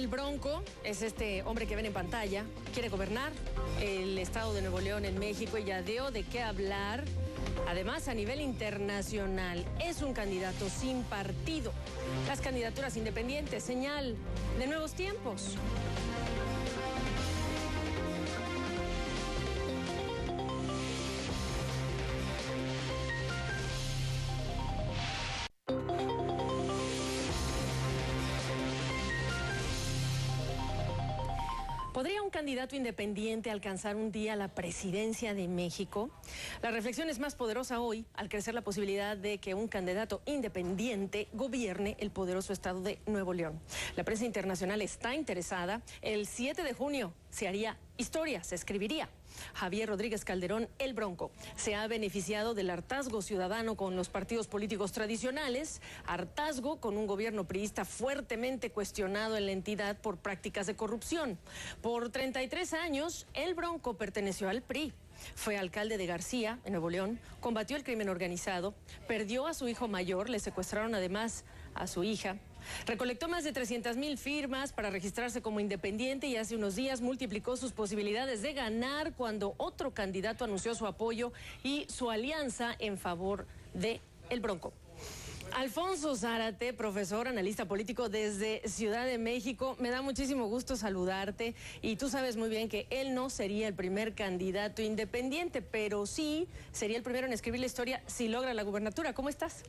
El Bronco es este hombre que ven en pantalla, quiere gobernar el estado de Nuevo León en México y ya dio de qué hablar. Además, a nivel internacional, es un candidato sin partido. Las candidaturas independientes, señal de nuevos tiempos. ¿Podría un candidato independiente alcanzar un día la presidencia de México? La reflexión es más poderosa hoy al crecer la posibilidad de que un candidato independiente gobierne el poderoso estado de Nuevo León. La prensa internacional está interesada. El 7 de junio se haría historia, se escribiría. Javier Rodríguez Calderón, el Bronco, se ha beneficiado del hartazgo ciudadano con los partidos políticos tradicionales, hartazgo con un gobierno priista fuertemente cuestionado en la entidad por prácticas de corrupción. Por 33 años, el Bronco perteneció al PRI. Fue alcalde de García, en Nuevo León, combatió el crimen organizado, perdió a su hijo mayor, le secuestraron además a su hija, recolectó más de 300,000 firmas para registrarse como independiente y hace unos días multiplicó sus posibilidades de ganar cuando otro candidato anunció su apoyo y su alianza en favor de el Bronco. Alfonso Zárate, profesor, analista político desde Ciudad de México, me da muchísimo gusto saludarte y tú sabes muy bien que él no sería el primer candidato independiente, pero sí sería el primero en escribir la historia si logra la gubernatura. ¿Cómo estás?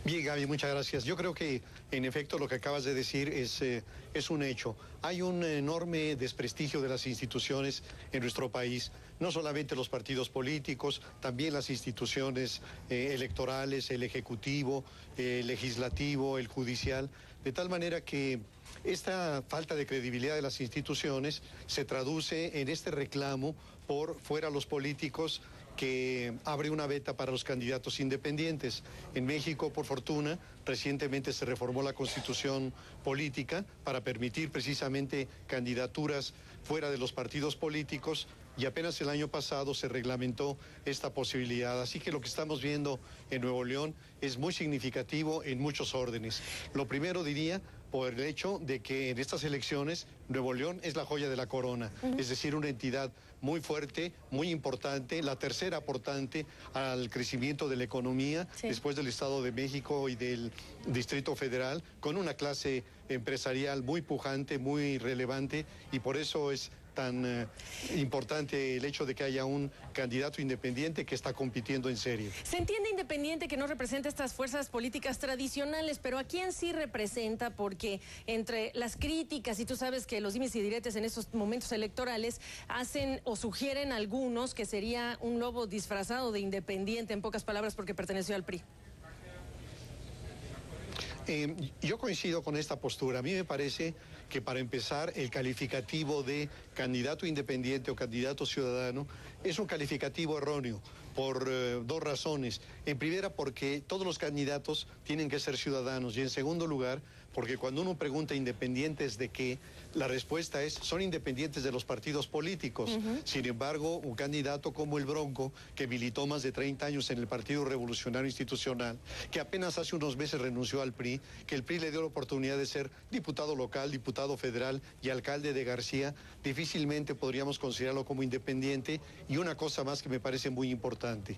Bien, Gaby, muchas gracias. Yo creo que, en efecto, lo que acabas de decir es un hecho. Hay un enorme desprestigio de las instituciones en nuestro país. No solamente los partidos políticos, también las instituciones electorales, el ejecutivo, el legislativo, el judicial, de tal manera que esta falta de credibilidad de las instituciones se traduce en este reclamo por fuera los políticos que abre una veta para los candidatos independientes. En México, por fortuna, recientemente se reformó la Constitución política para permitir precisamente candidaturas fuera de los partidos políticos y apenas el año pasado se reglamentó esta posibilidad. Así que lo que estamos viendo en Nuevo León es muy significativo en muchos órdenes. Lo primero diría por el hecho de que en estas elecciones Nuevo León es la joya de la corona, es decir, una entidad muy fuerte, muy importante, la tercera aportante al crecimiento de la economía, después del Estado de México y del Distrito Federal, con una clase empresarial muy pujante, muy relevante, y por eso es tan importante el hecho de que haya un candidato independiente que está compitiendo en serio. Se entiende independiente que no representa estas fuerzas políticas tradicionales, pero ¿a quién sí representa? Porque entre las críticas, y tú sabes que los dimes y diretes en estos momentos electorales hacen o sugieren algunos que sería un lobo disfrazado de independiente, en pocas palabras, porque perteneció al PRI. Yo coincido con esta postura. A mí me parece que para empezar el calificativo de candidato independiente o candidato ciudadano es un calificativo erróneo por dos razones. En primera, porque todos los candidatos tienen que ser ciudadanos, y en segundo lugar, porque cuando uno pregunta independientes de qué, la respuesta es son independientes de los partidos políticos. Sin embargo, un candidato como el Bronco, que militó más de 30 años en el Partido Revolucionario Institucional, que apenas hace unos meses renunció al PRI, que el PRI le dio la oportunidad de ser diputado local, diputado federal y alcalde de García, difícilmente podríamos considerarlo como independiente. Y una cosa más que me parece muy importante: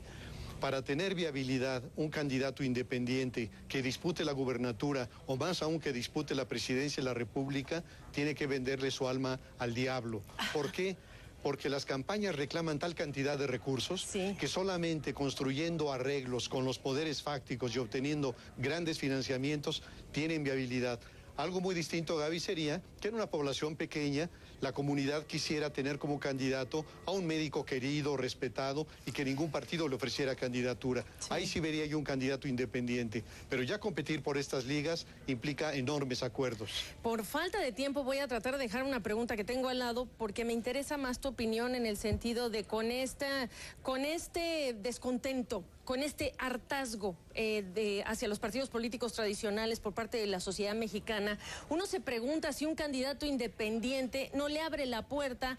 para tener viabilidad, un candidato independiente que dispute la gubernatura, o más aún que dispute la presidencia de la República, tiene que venderle su alma al diablo. ¿Por qué? Porque las campañas reclaman tal cantidad de recursos que solamente construyendo arreglos con los poderes fácticos y obteniendo grandes financiamientos tienen viabilidad. Algo muy distinto, Gaby, sería que en una población pequeña la comunidad quisiera tener como candidato a un médico querido, respetado, y que ningún partido le ofreciera candidatura. Ahí sí vería yo un candidato independiente. Pero ya competir por estas ligas implica enormes acuerdos. Por falta de tiempo voy a tratar de dejar una pregunta que tengo al lado porque me interesa más tu opinión en el sentido de con este descontento con este hartazgo hacia los partidos políticos tradicionales por parte de la sociedad mexicana, uno se pregunta si un candidato independiente no le abre la puerta,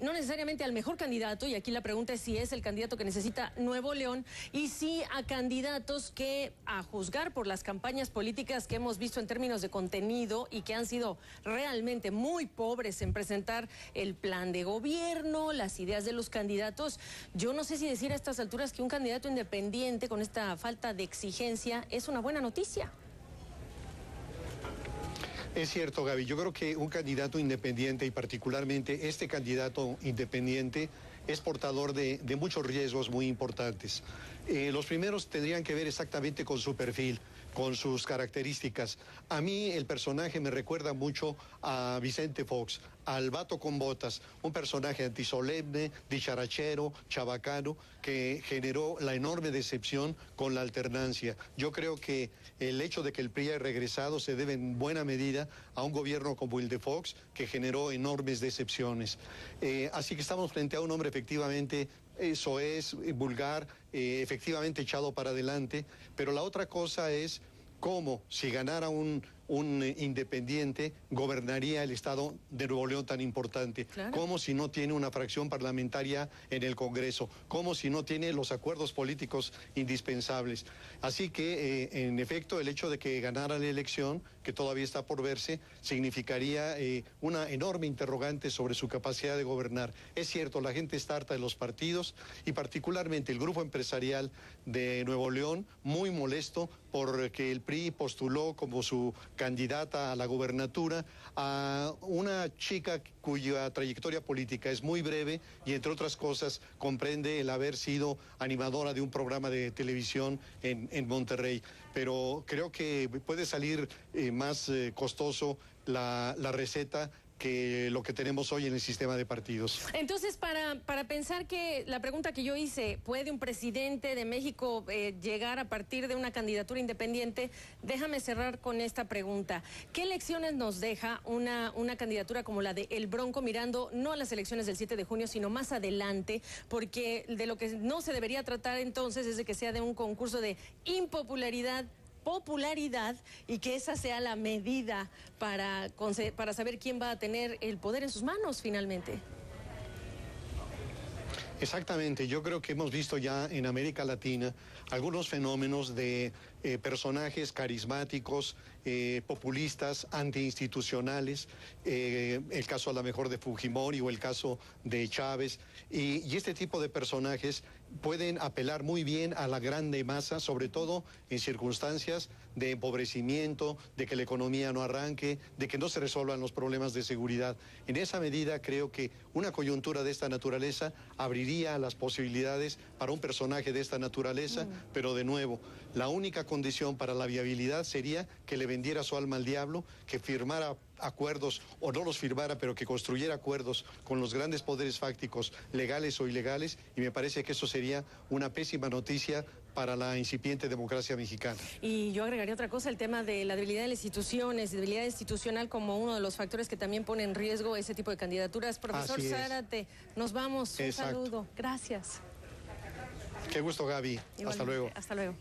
no necesariamente al mejor candidato, y aquí la pregunta es si es el candidato que necesita Nuevo León, y sí a candidatos que, a juzgar por las campañas políticas que hemos visto en términos de contenido y que han sido realmente muy pobres en presentar el plan de gobierno, las ideas de los candidatos, yo no sé si decir a estas alturas que un candidato independiente con esta falta de exigencia es una buena noticia. Es cierto, Gaby. Yo creo que un candidato independiente, y particularmente este candidato independiente, es portador de muchos riesgos muy importantes. Los primeros tendrían que ver exactamente con su perfil, con sus características. A mí el personaje me recuerda mucho a Vicente Fox, al Vato con Botas, un personaje antisolemne, dicharachero, chabacano, que generó la enorme decepción con la alternancia. Yo creo que el hecho de que el PRI haya regresado se debe en buena medida a un gobierno como el de Fox, que generó enormes decepciones. Así que estamos frente a un hombre efectivamente soez, vulgar, efectivamente echado para adelante, pero la otra cosa es cómo, si ganara un independiente, gobernaría el estado de Nuevo León tan importante. Claro. Cómo si no tiene una fracción parlamentaria en el Congreso. Cómo si no tiene los acuerdos políticos indispensables. Así que, en efecto, el hecho de que ganara la elección, que todavía está por verse, significaría una enorme interrogante sobre su capacidad de gobernar. Es cierto, la gente está harta de los partidos y particularmente el grupo empresarial de Nuevo León, muy molesto porque el PRI postuló como su candidata a la gubernatura a una chica cuya trayectoria política es muy breve y, entre otras cosas, comprende el haber sido animadora de un programa de televisión en Monterrey. Pero creo que puede salir más costoso la receta que lo que tenemos hoy en el sistema de partidos. Entonces, para pensar que la pregunta que yo hice, ¿puede un presidente de México llegar a partir de una candidatura independiente? Déjame cerrar con esta pregunta. ¿Qué lecciones nos deja una candidatura como la de El Bronco, mirando no a las elecciones del 7 de junio, sino más adelante? Porque de lo que no se debería tratar entonces es de que sea de un concurso de impopularidad, popularidad, y que esa sea la medida para saber quién va a tener el poder en sus manos finalmente. Exactamente, yo creo que hemos visto ya en América Latina algunos fenómenos de personajes carismáticos, populistas, antiinstitucionales, el caso a lo mejor de Fujimori o el caso de Chávez, y este tipo de personajes pueden apelar muy bien a la grande masa, sobre todo en circunstancias de empobrecimiento, de que la economía no arranque, de que no se resuelvan los problemas de seguridad. En esa medida creo que una coyuntura de esta naturaleza abriría las posibilidades para un personaje de esta naturaleza, pero de nuevo, la única condición para la viabilidad sería que le vendiera su alma al diablo, que firmara acuerdos, o no los firmara, pero que construyera acuerdos con los grandes poderes fácticos, legales o ilegales, y me parece que eso sería una pésima noticia para la incipiente democracia mexicana. Y yo agregaría otra cosa, el tema de la debilidad de las instituciones, debilidad institucional como uno de los factores que también pone en riesgo ese tipo de candidaturas. Profesor Zárate, nos vamos, un saludo, gracias. Qué gusto, Gaby. Igualmente. Hasta luego. Hasta luego.